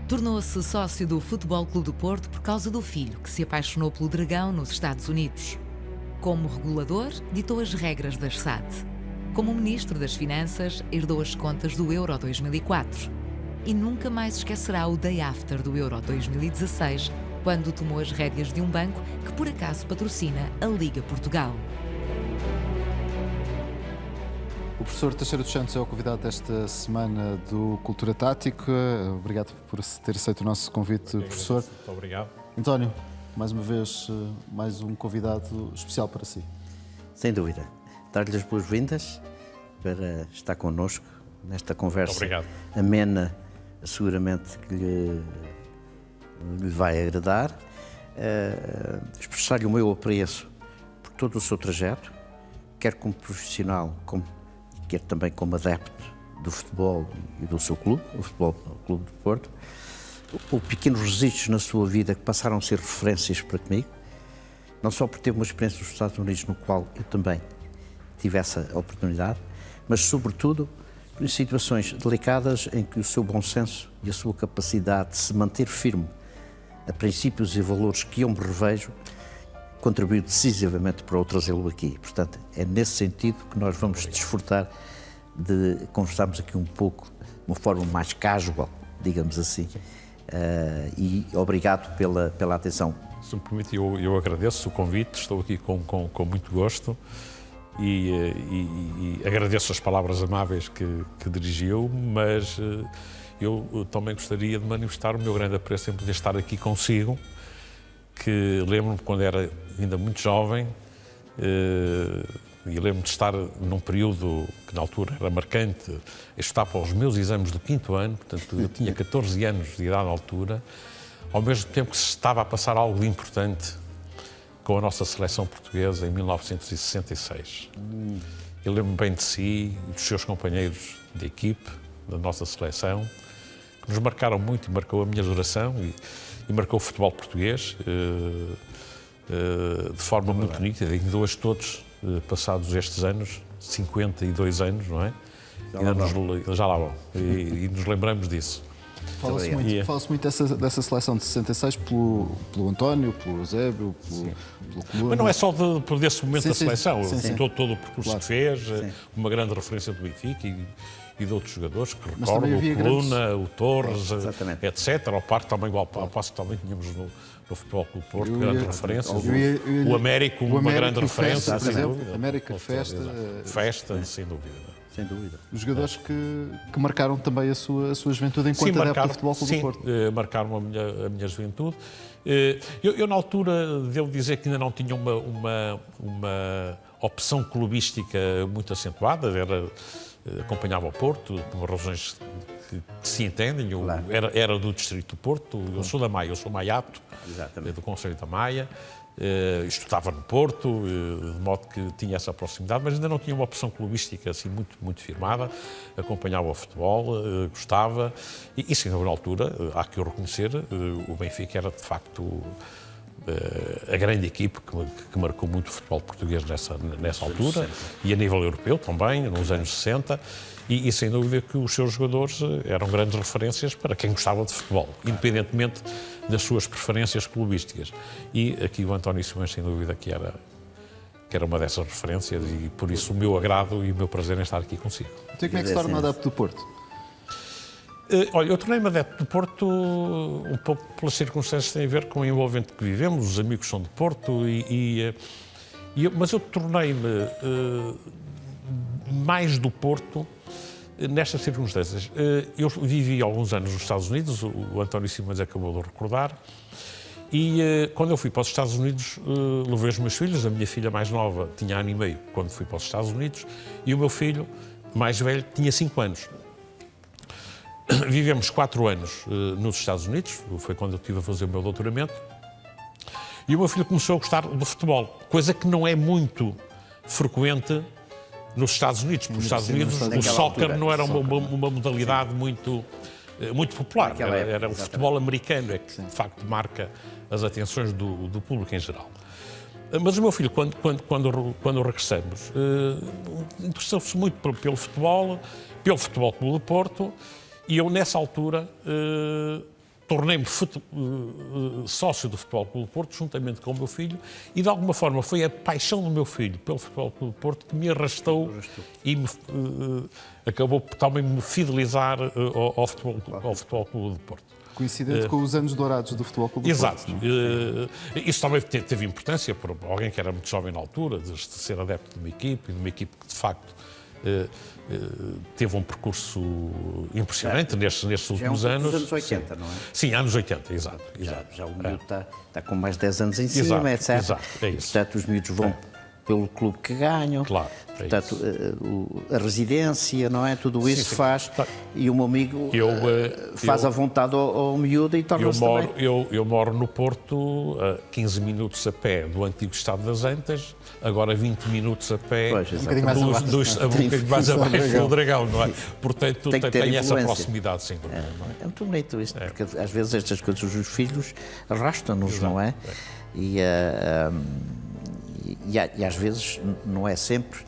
Tornou-se sócio do Futebol Clube do Porto por causa do filho, que se apaixonou pelo Dragão nos Estados Unidos. Como regulador, ditou as regras das SAD. Como ministro das Finanças, herdou as contas do Euro 2004. E nunca mais esquecerá o day after do Euro 2016, quando tomou as rédeas de um banco que por acaso patrocina a Liga Portugal. O professor Teixeira dos Santos é o convidado desta semana do Cultura Tática. Obrigado por ter aceito o nosso convite, professor. Muito obrigado. António, mais uma vez, mais um convidado especial para si. Sem dúvida. Dar-lhe as boas-vindas para estar connosco nesta conversa amena, seguramente que lhe vai agradar. Expressar-lhe o meu apreço por todo o seu trajeto, quer como profissional, quer também como adepto do futebol e do seu clube, o Futebol Clube do Porto. Houve pequenos registros na sua vida que passaram a ser referências para comigo, não só por ter uma experiência nos Estados Unidos, no qual eu também tive essa oportunidade, mas sobretudo em situações delicadas em que o seu bom senso e a sua capacidade de se manter firme a princípios e valores que eu me revejo contribuiu decisivamente para eu trazê-lo aqui. Portanto, é nesse sentido que nós vamos desfrutar de conversarmos aqui um pouco, de uma forma mais casual, digamos assim. E obrigado pela atenção. Se me permite, eu agradeço o convite, estou aqui com muito gosto e agradeço as palavras amáveis que dirigiu, mas eu também gostaria de manifestar o meu grande apreço em poder estar aqui consigo, que lembro-me quando era ainda muito jovem e lembro-me de estar num período que na altura era marcante, eu estava para os meus exames do 5º ano, portanto eu tinha 14 anos de idade na altura, ao mesmo tempo que se estava a passar algo de importante com a nossa seleção portuguesa em 1966. Eu lembro-me bem de si e dos seus companheiros de equipe, da nossa seleção, que nos marcaram muito e marcou a minha geração e marcou o futebol português de forma muito nítida. Ainda hoje todos, passados estes anos, 52 anos, não é? Já lá vão. E nos lembramos disso. Fala-se muito dessa seleção de 66 pelo António, pelo Eusébio, pelo Coluna. Mas não é só desse momento da seleção. Todo o percurso que fez, uma grande referência do Benfica e de outros jogadores que recordo, o Coluna, o Torres, etc. Ao par também, ao passo que também tínhamos no Futebol Clube do Porto, grandes referências. O Américo, uma grande referência, sem dúvida. América, Festa, sem dúvida. Sem dúvida. Os jogadores que marcaram também a sua juventude enquanto adepto do Futebol Clube do Porto. Sim, marcaram a minha juventude. Eu, na altura, devo dizer que ainda não tinha uma opção clubística muito acentuada. Acompanhava o Porto, por razões que se entendem. Claro. Era do Distrito do Porto, eu sou da Maia, eu sou maiato, do Conselho da Maia. Estudava no Porto, de modo que tinha essa proximidade, mas ainda não tinha uma opção clubística assim muito firmada. Acompanhava o futebol, gostava e sim, na altura, há que o reconhecer, o Benfica era de facto a grande equipe que marcou muito o futebol português nessa altura e a nível europeu também, nos anos 60. E sem dúvida que os seus jogadores eram grandes referências para quem gostava de futebol, independentemente das suas preferências clubísticas. E aqui o António Simões, sem dúvida, que era uma dessas referências e por isso o meu agrado e o meu prazer em estar aqui consigo. Então como é que se torna adepto do Porto? Olha, eu tornei-me adepto do Porto um pouco pelas circunstâncias que têm a ver com o envolvimento que vivemos, os amigos são do Porto, mas eu tornei-me mais do Porto nestas circunstâncias. Eu vivi alguns anos nos Estados Unidos, o António Simões acabou de recordar, e quando eu fui para os Estados Unidos, levei os meus filhos, a minha filha mais nova tinha 1 ano e meio quando fui para os Estados Unidos, e o meu filho mais velho tinha 5 anos. Vivemos 4 anos nos Estados Unidos, foi quando eu estive a fazer o meu doutoramento, e o meu filho começou a gostar do futebol, coisa que não é muito frequente nos Estados Unidos, porque nos Estados Unidos o soccer não era uma modalidade muito popular, era o futebol americano, é que de facto marca as atenções do público em geral. Mas o meu filho, quando regressamos, interessou-se muito pelo Futebol Clube do Porto, e eu nessa altura tornei-me sócio do Futebol Clube do Porto, juntamente com o meu filho, e de alguma forma foi a paixão do meu filho pelo Futebol Clube do Porto que me arrastou e acabou por também me fidelizar ao Futebol Clube do Porto. Coincidente com os anos dourados do Futebol Clube do Exato. Porto. Isso também teve importância para alguém que era muito jovem na altura, de ser adepto de uma equipe, e de uma equipe que de facto teve um percurso impressionante nestes últimos anos. Dos anos 80, não é? Sim, anos 80, exato. Já o miúdo está com mais de 10 anos em cima, etc. Exato, é isso. Portanto, os miúdos vão pelo clube que ganham. Claro. Portanto, a residência, não é? Tudo isso faz. E o meu amigo faz a vontade ao miúdo e torna-se também. Eu moro no Porto, a 15 minutos a pé do antigo Estado das Antas, agora 20 minutos a pé mais abaixo do Dragão, não é? Portanto, tem essa proximidade, sem dúvida. É muito bonito isto, porque às vezes estas coisas, os filhos arrastam-nos, não é? E às vezes não é sempre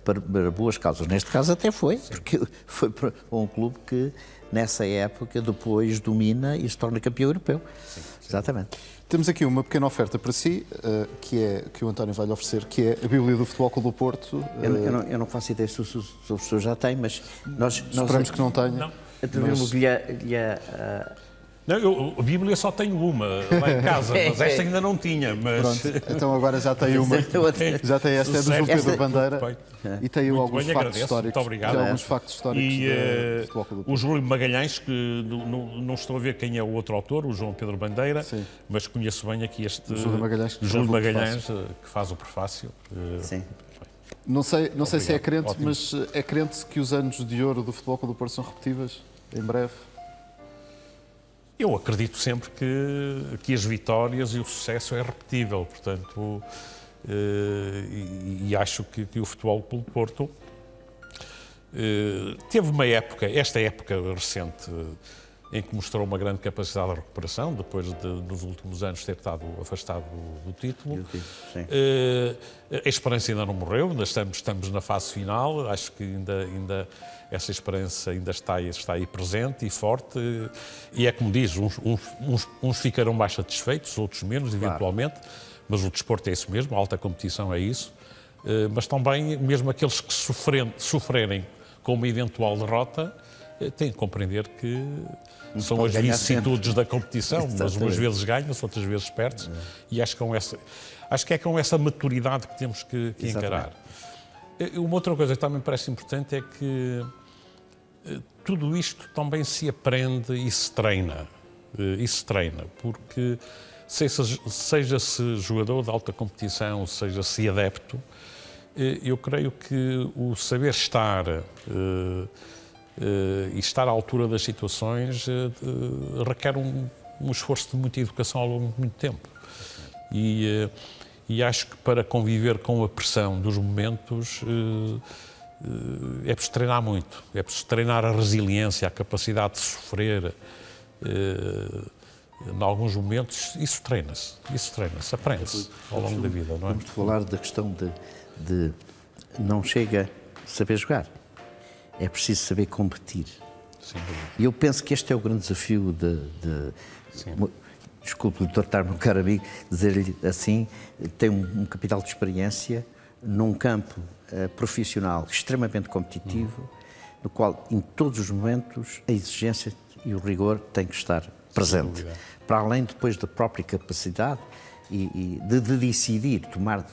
para boas causas. Neste caso até foi, porque foi para um clube que nessa época depois domina e se torna campeão europeu. Sim. Exatamente. Temos aqui uma pequena oferta para si, que o António vai lhe oferecer, que é a Bíblia do Futebol Clube do Porto. Eu não faço ideia se o professor já tem, mas nós esperamos que não tenha. Atribuímos-lhe Não, a Bíblia só tenho uma lá em casa, mas esta ainda não tinha. Mas... Pronto, então agora já tem uma. Já tem esta, é do João Pedro Bandeira. E tem alguns factos históricos. Muito obrigado. Tem alguns factos históricos do Futebol Clube do Porto. O Júlio Magalhães, que não estou a ver quem é o outro autor, o João Pedro Bandeira, mas conheço bem aqui este Júlio Magalhães, que faz o prefácio. Sim. Não sei se é crente, mas é crente que os anos de ouro do Futebol Clube do Porto são repetíveis em breve? Eu acredito sempre que as vitórias e o sucesso é repetível, portanto, e acho que o Futebol Clube do Porto teve uma época, esta época recente, em que mostrou uma grande capacidade de recuperação, depois nos últimos anos ter estado afastado do título. Sim. A esperança ainda não morreu, ainda estamos na fase final, acho que ainda essa esperança ainda está aí presente e forte, e é como diz, uns ficarão mais satisfeitos, outros menos, eventualmente, mas o desporto é isso mesmo, a alta competição é isso, mas também mesmo aqueles que sofrerem com uma eventual derrota, têm que compreender que são as vicissitudes da competição, mas umas vezes ganham-se, outras vezes perde-se, e acho que é com essa maturidade que temos que encarar. Uma outra coisa que também me parece importante é que tudo isto também se aprende e se treina. Porque seja-se jogador de alta competição, seja-se adepto, eu creio que o saber estar e estar à altura das situações requer um esforço de muita educação ao longo de muito tempo. E acho que para conviver com a pressão dos momentos é preciso treinar muito, é preciso treinar a resiliência, a capacidade de sofrer. Em alguns momentos, isso treina-se, aprende-se ao longo da vida, não é? Vamos falar da questão de não chega a saber jogar, é preciso saber competir. E eu penso que este é o grande desafio desculpe-lhe tortar-me o caro amigo, dizer-lhe assim, tem um capital de experiência num campo profissional extremamente competitivo, no qual, em todos os momentos, a exigência e o rigor têm que estar presente. Para além, depois, da própria capacidade e de decidir, tomar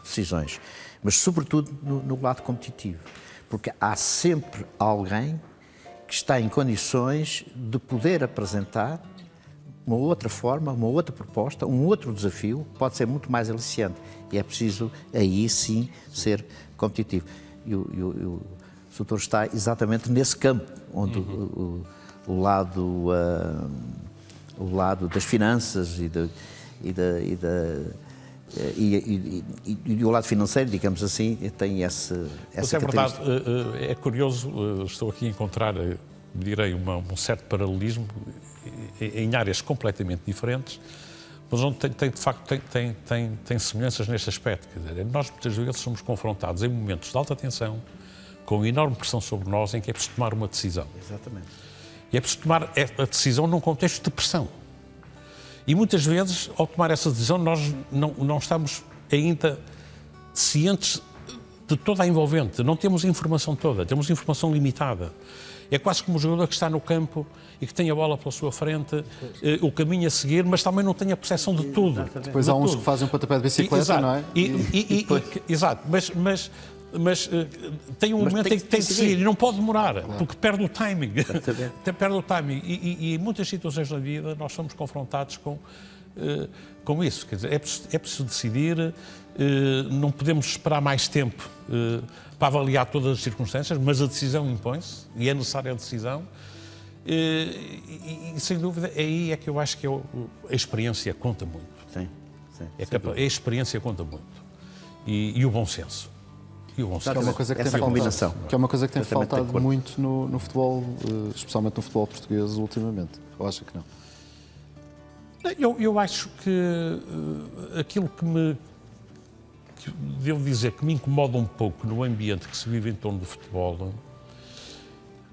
decisões. Mas, sobretudo, no lado competitivo. Porque há sempre alguém que está em condições de poder apresentar uma outra forma, uma outra proposta, um outro desafio, pode ser muito mais aliciante. E é preciso, aí sim, ser competitivo. E o doutor está exatamente nesse campo, onde o lado das finanças e o lado financeiro, digamos assim, tem essa Mas é verdade, é curioso, estou aqui a encontrar, direi, um certo paralelismo em áreas completamente diferentes, mas onde de facto tem semelhanças neste aspecto. Quer dizer, nós muitas vezes somos confrontados em momentos de alta tensão, com enorme pressão sobre nós, em que é preciso tomar uma decisão. Exatamente. E é preciso tomar a decisão num contexto de pressão. E muitas vezes, ao tomar essa decisão, nós não estamos ainda cientes de toda a envolvente. Não temos a informação toda, temos informação limitada. É quase como um jogador que está no campo e que tem a bola pela sua frente, o caminho a seguir, mas também não tem a percepção de tudo. Depois há uns que fazem um pontapé de bicicleta, exato. não é? Exato, mas tem um momento em que tem que seguir e não pode demorar, porque perde o timing. Perde o timing. E em muitas situações na vida nós somos confrontados com isso. Quer dizer, é preciso decidir, não podemos esperar mais tempo para avaliar todas as circunstâncias, mas a decisão impõe-se e é necessária a decisão. E sem dúvida, aí é que eu acho que a experiência conta muito. Sim. A experiência conta muito. E o bom senso. Que é uma coisa que essa tem combinação. faltado, que é uma coisa que tem faltado muito no futebol, especialmente no futebol português ultimamente. Eu acho que não. Eu acho que aquilo que devo dizer que me incomoda um pouco no ambiente que se vive em torno do futebol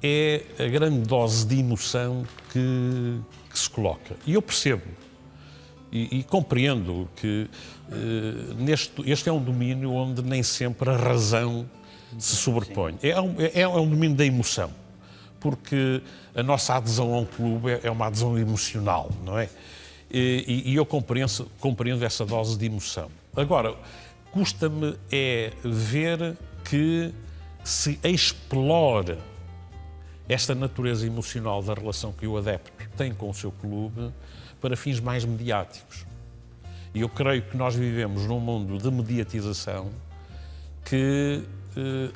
é a grande dose de emoção que se coloca. E eu percebo e compreendo que este é um domínio onde nem sempre a razão se sobrepõe. É um domínio da emoção, porque a nossa adesão a um clube é uma adesão emocional, não é? E eu compreendo essa dose de emoção. Agora, custa-me ver que se explora esta natureza emocional da relação que o adepto tem com o seu clube para fins mais mediáticos. E eu creio que nós vivemos num mundo de mediatização que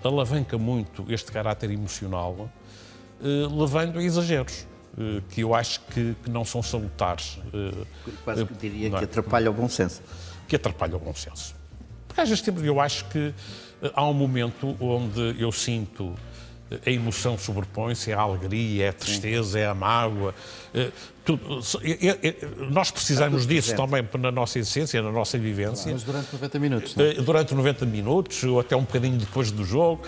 alavanca muito este caráter emocional, levando a exageros, que eu acho que não são salutares. Quase que diria que atrapalha o bom senso. Que atrapalha o bom senso. Porque às vezes eu acho que há um momento onde eu sinto a emoção sobrepõe-se, é a alegria, é a tristeza, é a mágoa. Nós precisamos disso também na nossa essência, na nossa vivência. Mas durante 90 minutos, não é? Durante 90 minutos, ou até um bocadinho depois do jogo.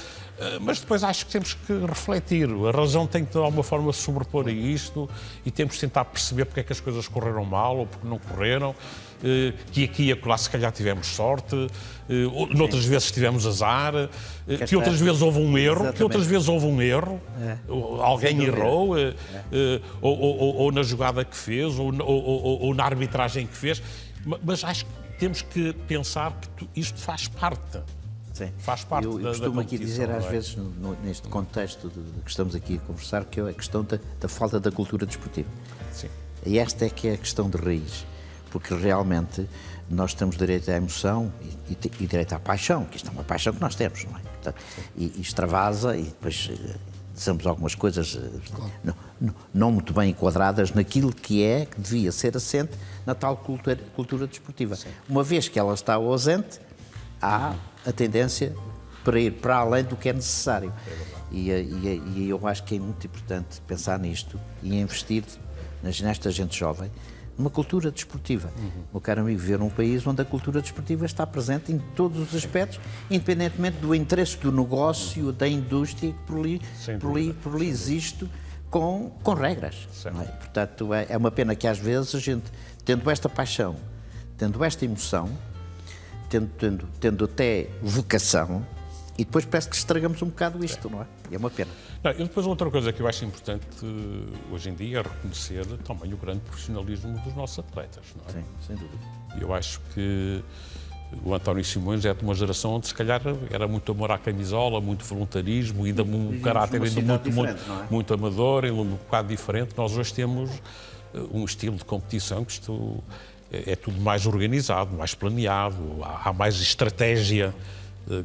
Mas depois acho que temos que refletir. A razão tem que, de alguma forma, se sobrepor a isto e temos de tentar perceber porque é que as coisas correram mal ou porque não correram. Que aqui e acolá se calhar tivemos sorte, noutras vezes tivemos azar, que outras vezes houve um erro, alguém errou, ou na jogada que fez, ou na arbitragem que fez, mas acho que temos que pensar que isto faz parte. Sim. Faz parte eu costumo aqui dizer às vezes, neste contexto que estamos aqui a conversar, que é a questão da falta da cultura desportiva. Sim. E esta é que é a questão de raiz. Porque realmente nós temos direito à emoção e direito à paixão, que isto é uma paixão que nós temos, não é? Portanto, e extravasa e depois dizemos algumas coisas não muito bem enquadradas naquilo que devia ser assente na tal cultura desportiva. Sim. Uma vez que ela está ausente, há a tendência para ir para além do que é necessário. E eu acho que é muito importante pensar nisto e investir nesta gente jovem uma cultura desportiva. Meu caro amigo, viver num país onde a cultura desportiva está presente em todos os aspectos, independentemente do interesse do negócio, da indústria, que por ali existe com regras. Não é? Portanto, é uma pena que às vezes a gente, tendo esta paixão, tendo esta emoção, tendo até vocação, e depois parece que estragamos um bocado isto, não é? E é uma pena. E depois outra coisa que eu acho importante hoje em dia é reconhecer também o grande profissionalismo dos nossos atletas, não é? Sim, sem dúvida. Eu acho que o António Simões é de uma geração onde se calhar era muito amor à camisola, muito voluntarismo, ainda um caráter ainda muito amador, ainda um bocado diferente. Nós hoje temos um estilo de competição que isto é tudo mais organizado, mais planeado, há mais estratégia,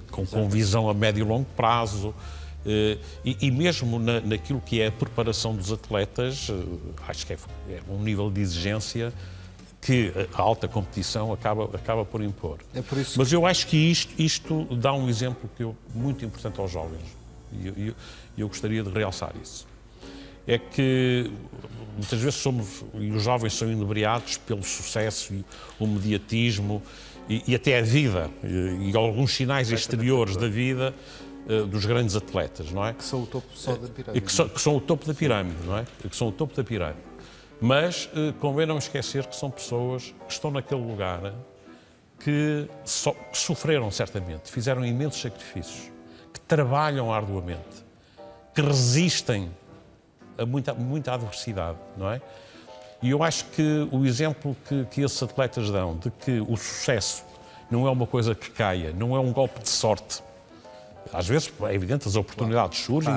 com visão a médio e longo prazo, e mesmo naquilo que é a preparação dos atletas, acho que é um nível de exigência que a alta competição acaba por impor. É por isso. Mas eu acho que isto dá um exemplo muito importante aos jovens, e eu gostaria de realçar isso. É que muitas vezes e os jovens são inebriados pelo sucesso e o mediatismo e até a vida, e alguns sinais exteriores da vida dos grandes atletas, não é? Que são o topo só da pirâmide. Que são o topo da pirâmide, não é? Que são o topo da pirâmide. Mas convém não esquecer que são pessoas que estão naquele lugar que sofreram certamente, fizeram imensos sacrifícios, que trabalham arduamente, que resistem a muita adversidade, não é? E eu acho que o exemplo que esses atletas dão de que o sucesso não é uma coisa que caia, não é um golpe de sorte. Às vezes, é evidente, as oportunidades surgem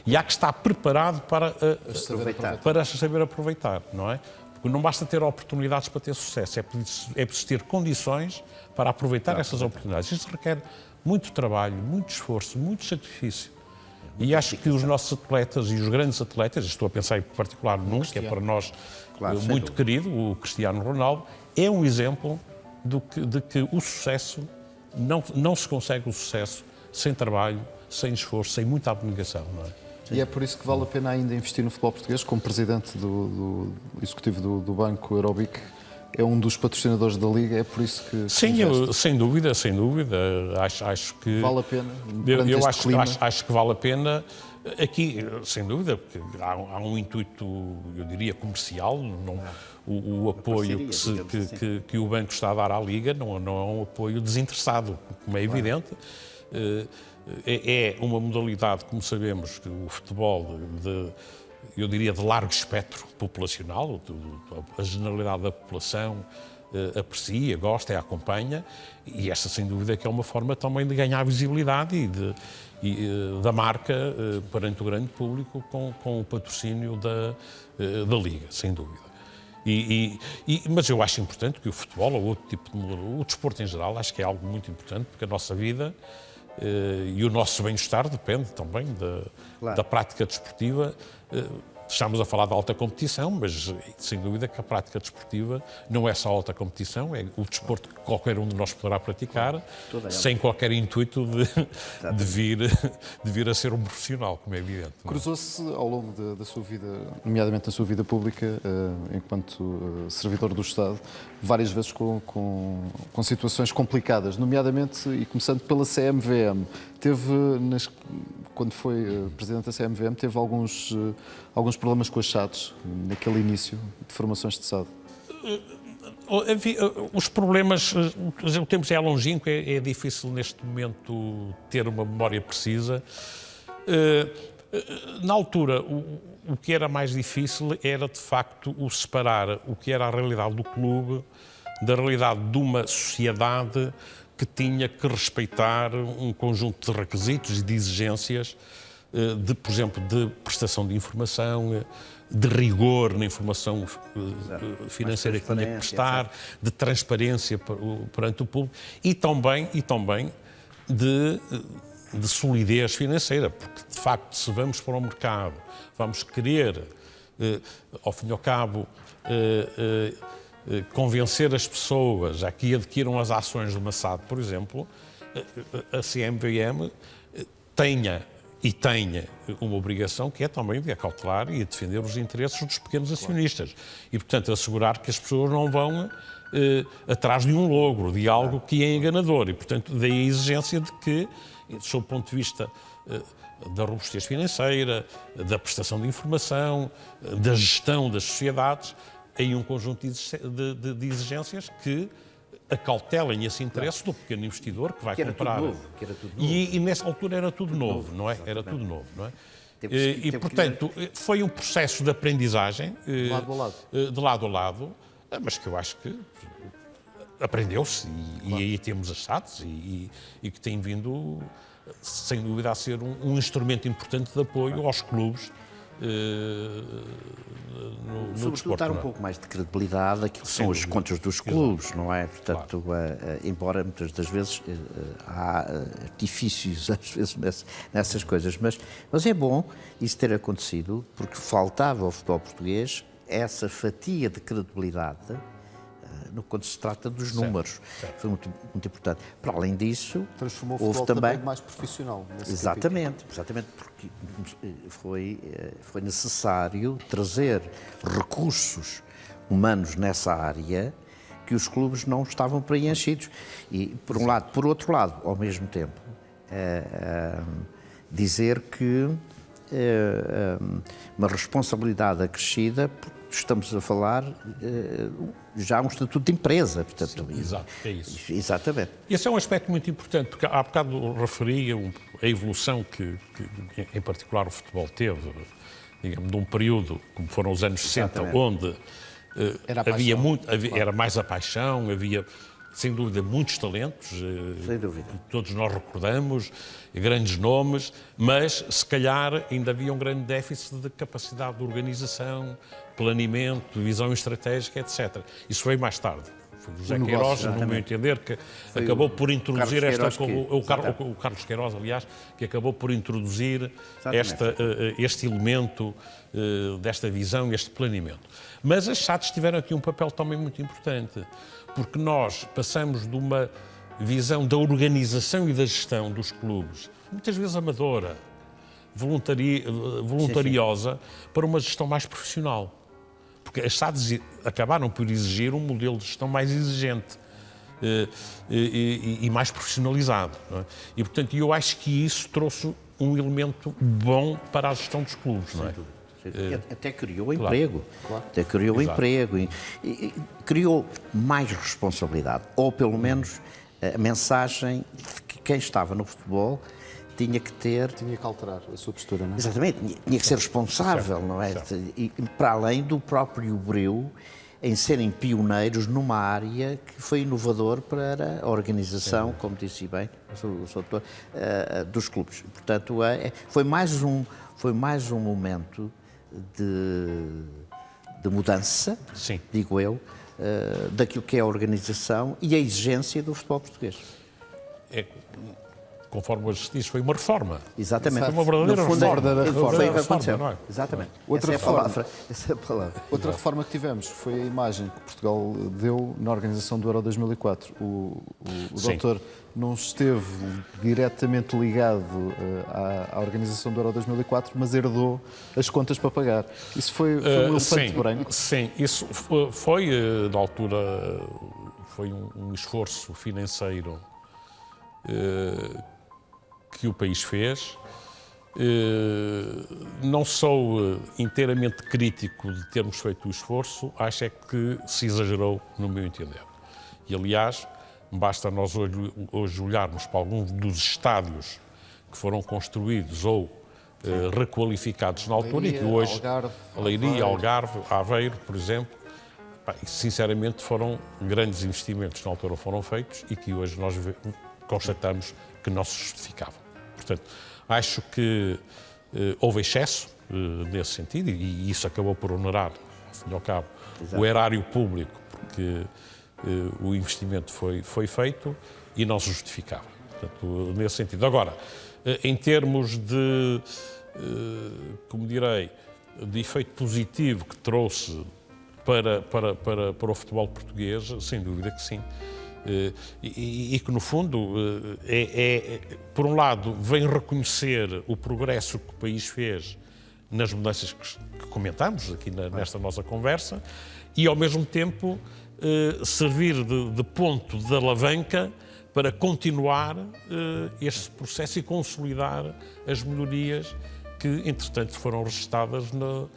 e há que estar preparado para saber aproveitar, não é? Porque não basta ter oportunidades para ter sucesso, é preciso ter condições para aproveitar essas oportunidades. Isso requer muito trabalho, muito esforço, muito sacrifício. E acho que os nossos atletas e os grandes atletas, estou a pensar em particular num, que é para nós muito querido, o Cristiano Ronaldo, é um exemplo de que o sucesso, não se consegue o sucesso sem trabalho, sem esforço, sem muita abnegação, não é? E é por isso que vale a pena ainda investir no futebol português, como presidente do executivo do Banco Eurobic, é um dos patrocinadores da Liga, é por isso que... Sim, sem dúvida. Acho que... Vale a pena? Eu acho que vale a pena. Aqui, sem dúvida, porque há um intuito, eu diria, comercial. O apoio que o Banco está a dar à Liga não é um apoio desinteressado, como é evidente. É uma modalidade, como sabemos, que o futebol, eu diria, de largo espectro populacional, a generalidade da população aprecia, gosta e acompanha, e esta, sem dúvida, que é uma forma também de ganhar visibilidade da marca perante o grande público com o patrocínio da Liga, sem dúvida. Mas eu acho importante que o futebol, ou outro tipo de o desporto em geral, acho que é algo muito importante, porque a nossa vida e o nosso bem-estar depende também da prática desportiva. Estamos a falar de alta competição, mas sem dúvida que a prática desportiva não é só alta competição, é o desporto que qualquer um de nós poderá praticar, sem qualquer intuito de vir a ser um profissional, como é evidente. Cruzou-se ao longo da sua vida, nomeadamente na sua vida pública, enquanto servidor do Estado, várias vezes com situações complicadas, nomeadamente, e começando pela CMVM. Quando foi presidente da CMVM, teve alguns problemas com as SADs, naquele início de formações de SAD. Os problemas, o tempo já é longínquo, é difícil neste momento ter uma memória precisa. Na altura, o que era mais difícil era, de facto, o separar o que era a realidade do clube da realidade de uma sociedade que tinha que respeitar um conjunto de requisitos e de exigências, por exemplo, de prestação de informação, de rigor na informação financeira que tinha que prestar, de transparência perante o público e também de solidez financeira, porque, de facto, se vamos para o mercado, vamos querer, ao fim e ao cabo, convencer as pessoas a que adquiram as ações de uma SAD, por exemplo, a CMVM tenha uma obrigação que é também de acautelar e defender os interesses dos pequenos acionistas. E, portanto, assegurar que as pessoas não vão atrás de um logro, de algo que é enganador. E, portanto, daí a exigência de que, sob o ponto de vista da robustez financeira, da prestação de informação, da gestão das sociedades, aí um conjunto de exigências que acautelem esse interesse do pequeno investidor que vai comprar. Era tudo novo. E nessa altura era tudo novo, não é? Era tudo novo, não é? E, portanto, foi um processo de aprendizagem, de lado a lado, mas que eu acho que aprendeu-se e aí temos as SADs e que tem vindo, sem dúvida, a ser um instrumento importante de apoio aos clubes no desporto. Dar um pouco mais de credibilidade àquilo que são as contas dos clubes, não é? Portanto, embora muitas das vezes há artifícios às vezes nessas coisas, mas é bom isso ter acontecido, porque faltava ao futebol português essa fatia de credibilidade quando se trata dos números. Foi muito, muito importante. Para além disso, transformou o futebol também mais profissional. Exatamente, porque foi necessário trazer recursos humanos nessa área que os clubes não estavam preenchidos. E, por um lado, por outro lado, ao mesmo tempo, dizer que uma responsabilidade acrescida, porque estamos a falar já um estatuto de empresa. Portanto, sim, exato, é isso. Exatamente. Esse é um aspecto muito importante, porque há bocado referia a evolução que, em particular, o futebol teve, digamos, de um período, como foram os anos 60, onde era mais a paixão, havia, sem dúvida, muitos talentos, sem dúvida. Todos nós recordamos, grandes nomes, mas, se calhar, ainda havia um grande déficit de capacidade de organização, planeamento, visão estratégica, etc. Isso veio mais tarde. Foi o José Queiroz, no meu entender, que acabou por introduzir o Carlos Queiroz, aliás, que acabou por introduzir este elemento desta visão, este planeamento. Mas as SADs tiveram aqui um papel também muito importante, porque nós passamos de uma visão da organização e da gestão dos clubes, muitas vezes amadora, voluntariosa, para uma gestão mais profissional. Porque as SADs acabaram por exigir um modelo de gestão mais exigente e mais profissionalizado. Não é? E, portanto, eu acho que isso trouxe um elemento bom para a gestão dos clubes. Não é? Até criou emprego. Claro. Até criou emprego. E criou mais responsabilidade. Ou, pelo menos, a mensagem de que quem estava no futebol tinha que alterar a sua postura, não é? Exatamente, tinha que ser responsável, não é? E para além do próprio Breu, em serem pioneiros numa área que foi inovador para a organização, como disse bem o doutor, dos clubes. Portanto, foi mais um momento de mudança, digo eu, daquilo que é a organização e a exigência do futebol português. Conforme hoje se diz, foi uma reforma. Exatamente. Foi uma verdadeira reforma. Foi o que aconteceu. Não é? Exatamente. Essa é a palavra. Outra reforma que tivemos foi a imagem que Portugal deu na organização do Euro 2004. O doutor não esteve diretamente ligado à organização do Euro 2004, mas herdou as contas para pagar. Isso foi um elefante branco? Sim, isso foi, na altura, foi um esforço financeiro que o país fez. Não sou inteiramente crítico de termos feito o esforço, acho é que se exagerou, no meu entender. E, aliás, basta nós hoje olharmos para alguns dos estádios que foram construídos ou requalificados na altura, e que hoje, Leiria, Algarve, Aveiro, por exemplo, sinceramente foram grandes investimentos que na altura foram feitos e que hoje nós constatamos que não se justificavam. Portanto, acho que houve excesso nesse sentido e isso acabou por onerar, ao fim e ao cabo, o erário público, porque o investimento foi feito e não se justificava. Portanto, nesse sentido. Agora, em termos de, como direi, de efeito positivo que trouxe para o futebol português, sem dúvida que sim. E que, no fundo, por um lado, vem reconhecer o progresso que o país fez nas mudanças que comentamos aqui nesta nossa conversa e, ao mesmo tempo, servir de ponto de alavanca para continuar este processo e consolidar as melhorias que, entretanto, foram registadas no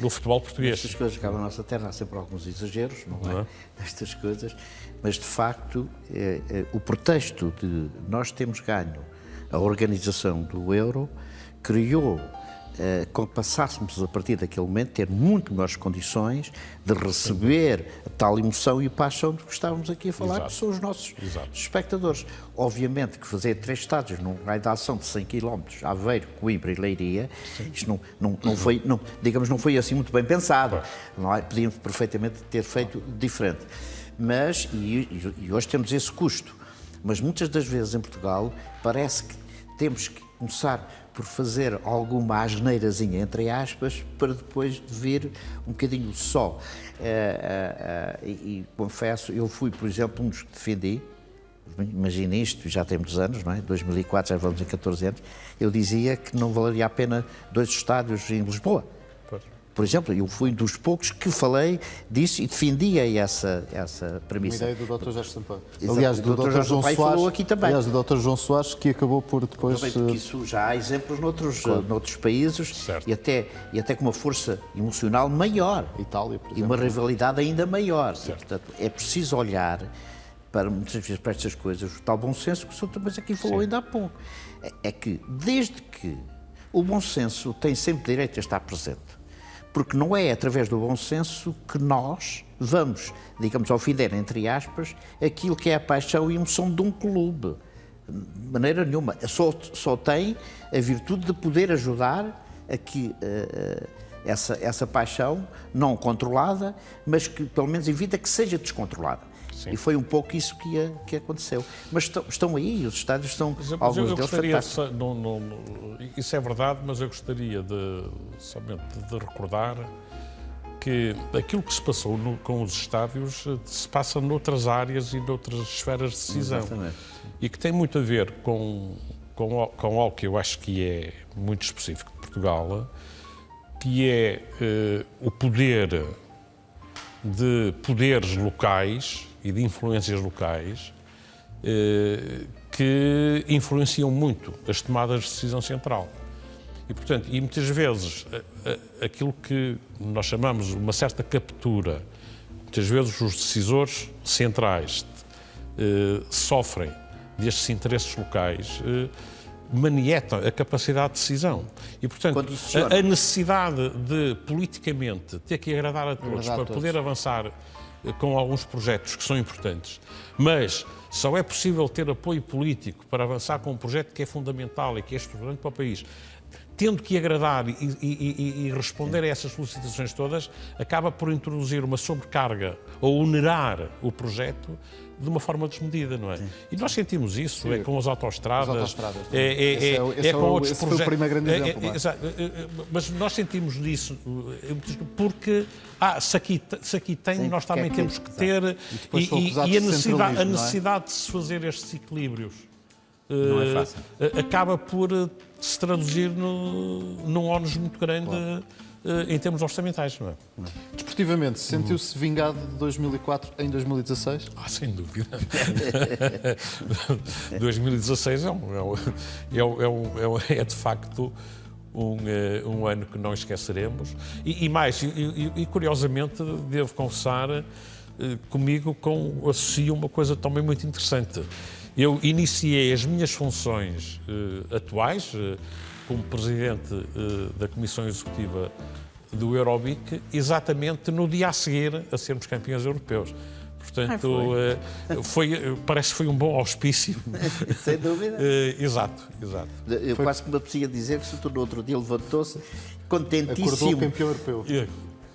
futebol português. Estas coisas cá na nossa terra há sempre alguns exageros, não é? Estas coisas, mas de facto o pretexto de nós termos ganho a organização do euro criou, quando passássemos a partir daquele momento, ter muito melhores condições de receber a tal emoção e paixão de que estávamos aqui a falar, que são os nossos espectadores. Obviamente que fazer 3 estádios num raio de ação de 100 km, Aveiro, Coimbra e Leiria, isto não foi assim muito bem pensado. Não é? Podíamos perfeitamente ter feito diferente. Mas, e hoje temos esse custo, mas muitas das vezes em Portugal parece que temos que começar por fazer alguma asneirazinha, entre aspas, para depois vir um bocadinho só. E confesso, eu fui, por exemplo, um dos que defendi, imagina isto, já tem muitos anos, não é? 2004, já vamos em 14 anos, eu dizia que não valeria a pena 2 estádios em Lisboa. por exemplo, eu fui dos poucos que falei disso e defendia essa Uma premissa. ideia do Dr. Jorge Sampaio. Exato. Aliás, O do Dr. Dr. Jorge João Sampaio Soares. falou aqui também. Aliás, do Dr. João Soares, que acabou por depois. Porque isso já há exemplos noutros países Certo. e até com uma força emocional maior. Itália, por E uma rivalidade ainda maior. Portanto, é preciso olhar para, muitas vezes, para estas coisas, o tal bom senso que o Sr. também aqui falou ainda há pouco. É que, desde que o bom senso tem sempre direito a estar presente, porque não é através do bom senso que nós vamos, digamos, ofender, entre aspas, aquilo que é a paixão e emoção de um clube. De maneira nenhuma. Só tem a virtude de poder ajudar a que essa paixão, não controlada, mas que pelo menos evita que seja descontrolada. Sim. E foi um pouco isso que aconteceu. Mas estão aí, os estádios estão, alguns deles fantásticos. Isso é verdade, mas eu gostaria somente de recordar que aquilo que se passou com os estádios se passa noutras áreas e noutras esferas de decisão. Exatamente. E que tem muito a ver com algo que eu acho que é muito específico de Portugal, que é o poder de poderes locais e de influências locais que influenciam muito as tomadas de decisão central. E, portanto, muitas vezes aquilo que nós chamamos uma certa captura, muitas vezes os decisores centrais sofrem destes interesses locais, manietam a capacidade de decisão. E, portanto, a necessidade de, politicamente, ter que agradar a todos para poder avançar com alguns projetos que são importantes, mas só é possível ter apoio político para avançar com um projeto que é fundamental e que é estruturante para o país, tendo que agradar e responder a essas solicitações todas, acaba por introduzir uma sobrecarga ou onerar o projeto de uma forma desmedida, não é? Sim. E nós sentimos isso, é com as autoestradas, é com outros projetos. Esse foi o primeiro grande exemplo. Mas nós sentimos disso porque se aqui tem, sim, nós também temos que ter, e a necessidade de se fazer estes equilíbrios não é fácil. Acaba por se traduzir num ónus muito grande, claro, em termos orçamentais, não é? Desportivamente, sentiu-se vingado de 2004 em 2016? Sem dúvida. 2016 é de facto um ano que não esqueceremos. E curiosamente, devo confessar, comigo associo uma coisa também muito interessante. Eu iniciei as minhas funções atuais como Presidente da Comissão Executiva do Eurobic exatamente no dia a seguir a sermos campeões europeus. Portanto, parece que foi um bom auspício. Sem dúvida. Exato. Eu quase que me apetecia dizer que se tu no outro dia levantou-se contentíssimo. Acordou campeão europeu.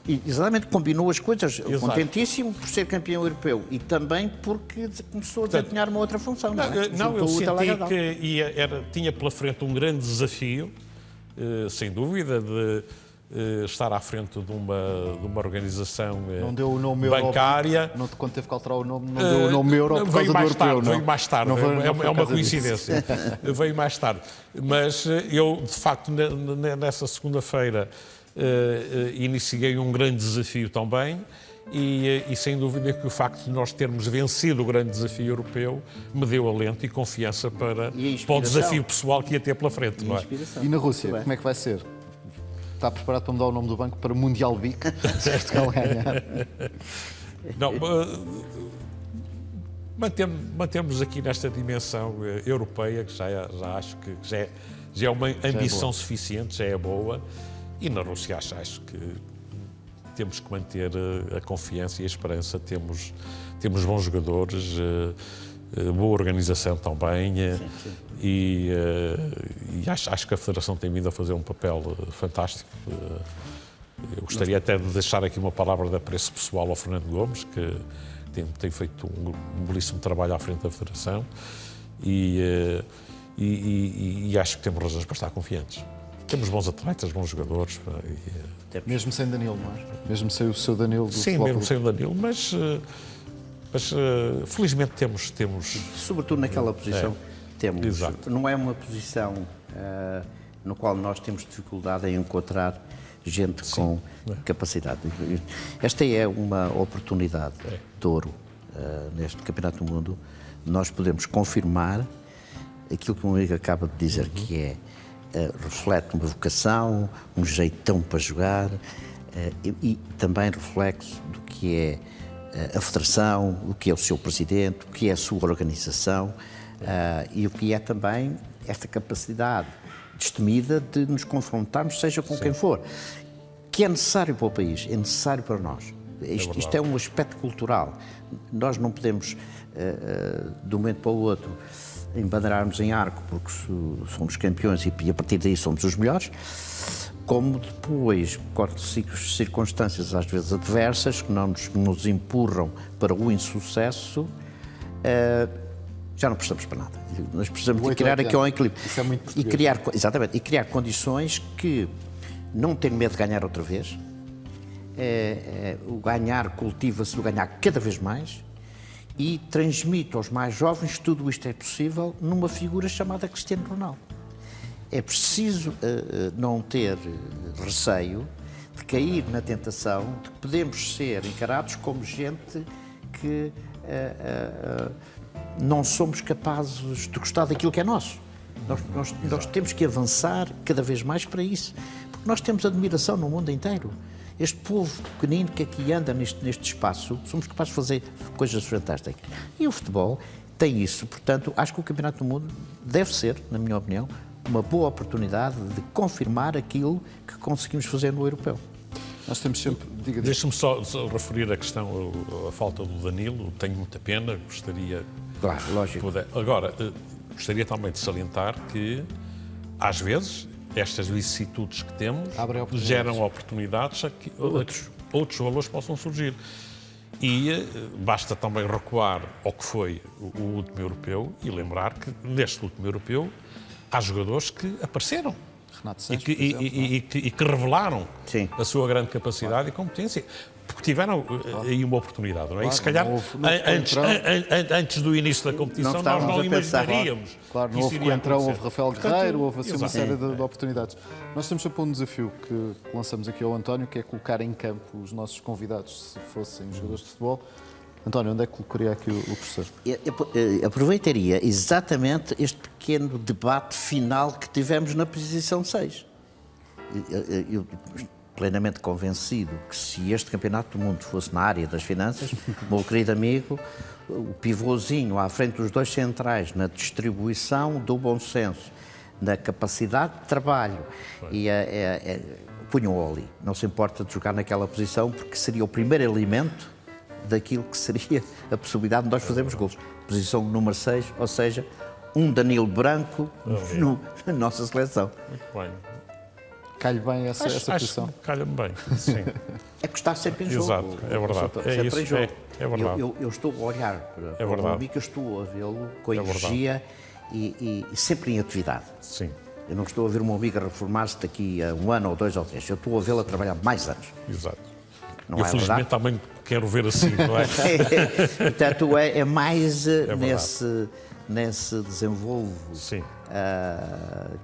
E exatamente, combinou as coisas. Exato. Contentíssimo por ser campeão europeu e também porque começou a desempenhar uma outra função. Não, eu senti que tinha pela frente um grande desafio, sem dúvida, de estar à frente de uma organização não deu o nome bancária. Não, quando teve que alterar o nome, não deu o nome euro por causa do europeu. Veio mais tarde, é uma coincidência. Veio mais tarde. Mas eu, de facto, nessa segunda-feira, iniciei um grande desafio também e sem dúvida que o facto de nós termos vencido o grande desafio europeu me deu alento e confiança para o desafio pessoal que ia ter pela frente. Não é? E na Rússia, como é que vai ser? Está preparado para mudar o nome do banco para Mundial BIC? Se Portugal ganhar. Não, mantemos aqui nesta dimensão europeia, que já acho que já é uma ambição suficiente, já é boa. E na Rússia acho que temos que manter a confiança e a esperança. Temos bons jogadores, boa organização também. Sim. E acho que a Federação tem vindo a fazer um papel fantástico. Eu gostaria até de deixar aqui uma palavra de apreço pessoal ao Fernando Gomes, que tem feito um belíssimo trabalho à frente da Federação. E acho que temos razões para estar confiantes. Temos bons atletas, bons jogadores. Mesmo sem Danilo, não é? Mesmo sem o seu Danilo do Sim, mesmo sem o Danilo, mas felizmente temos... Sobretudo naquela posição temos. Exato. Não é uma posição no qual nós temos dificuldade em encontrar gente com capacidade. Esta é uma oportunidade de ouro neste Campeonato do Mundo. Nós podemos confirmar aquilo que o meu amigo acaba de dizer, que é reflete uma vocação, um jeitão para jogar e também reflexo do que é a federação, o que é o seu presidente, o que é a sua organização e o que é também esta capacidade destemida de nos confrontarmos, seja com quem for, que é necessário para o país, é necessário para nós. Isto é um aspecto cultural. Nós não podemos, de um momento para o outro, embandeirarmos em arco porque somos campeões e a partir daí somos os melhores, como depois, com circunstâncias às vezes adversas, que não nos empurram para o insucesso, já não precisamos para nada. Nós precisamos de criar aqui um equilíbrio. Isso é muito e criar, exatamente, e criar condições que não ter medo de ganhar outra vez. O ganhar cultiva-se, o ganhar cada vez mais e transmite aos mais jovens tudo isto é possível numa figura chamada Cristiano Ronaldo. É preciso não ter receio de cair na tentação de que podemos ser encarados como gente que não somos capazes de gostar daquilo que é nosso. Nós temos que avançar cada vez mais para isso, porque nós temos admiração no mundo inteiro. Este povo pequenino que aqui anda neste espaço, somos capazes de fazer coisas fantásticas. E o futebol tem isso, portanto, acho que o Campeonato do Mundo deve ser, na minha opinião, uma boa oportunidade de confirmar aquilo que conseguimos fazer no europeu. Nós temos sempre... Deixa-me só referir a questão, a falta do Danilo, tenho muita pena, gostaria... Claro, lógico. Agora, gostaria também de salientar que, às vezes, estas vicissitudes que temos geram oportunidades a que outros valores possam surgir. E basta também recuar ao que foi o último europeu e lembrar que, neste último europeu, há jogadores que apareceram e que revelaram a sua grande capacidade e competência, porque tiveram aí uma oportunidade, não é? Claro, e se calhar, antes do início da competição, nós não imaginaríamos. Claro, não houve Coentrão, houve Rafael Guerreiro, houve assim uma série de oportunidades. Nós temos sempre um desafio que lançamos aqui ao António, que é colocar em campo os nossos convidados, se fossem jogadores de futebol. António, onde é que colocaria aqui o professor? Aproveitaria exatamente este pequeno debate final que tivemos na posição 6. Eu plenamente convencido que se este Campeonato do Mundo fosse na área das finanças, o meu querido amigo, o pivôzinho à frente dos dois centrais, na distribuição do bom senso, na capacidade de trabalho, e punham ali. Não se importa de jogar naquela posição, porque seria o primeiro elemento daquilo que seria a possibilidade de nós fazermos golos. Posição número 6, ou seja, um Danilo Branco na nossa seleção. Muito bem. Calha bem essa posição? Calha-me bem, sim. É que está sempre em jogo. Exato, é verdade. Sempre isso, em jogo. É verdade. Eu estou a olhar para o amigo, eu estou a vê-lo com energia e sempre em atividade. Sim. Eu não estou a ver o meu amigo a reformar-se daqui a 1 ano ou 2 ou 3. Eu estou a vê-lo a trabalhar mais anos. Exato. Não eu, felizmente, também quero ver assim, não é? Portanto, é mais nesse desenvolvo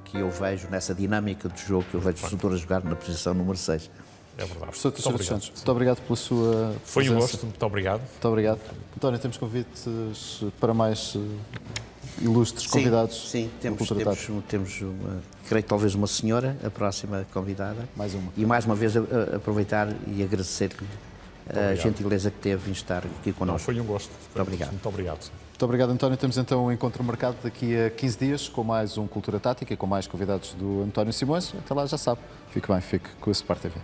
que eu vejo, nessa dinâmica de jogo que eu vejo o Soutor a jogar na posição número 6. É verdade. Professor Teixeira dos Santos, muito obrigado pela sua Foi um presença. gosto, muito obrigado. Muito obrigado. António, temos convites para mais ilustres convidados? Sim, temos creio que talvez uma senhora, a próxima convidada. Mais uma. E mais uma vez aproveitar e agradecer-lhe a gentileza que teve em estar aqui connosco. Foi um gosto. Muito obrigado. Muito obrigado. Muito obrigado, António. Temos então um encontro marcado daqui a 15 dias com mais um Cultura Tática e com mais convidados do António Simões. Até lá, já sabe. Fique bem, fique com o Sport TV.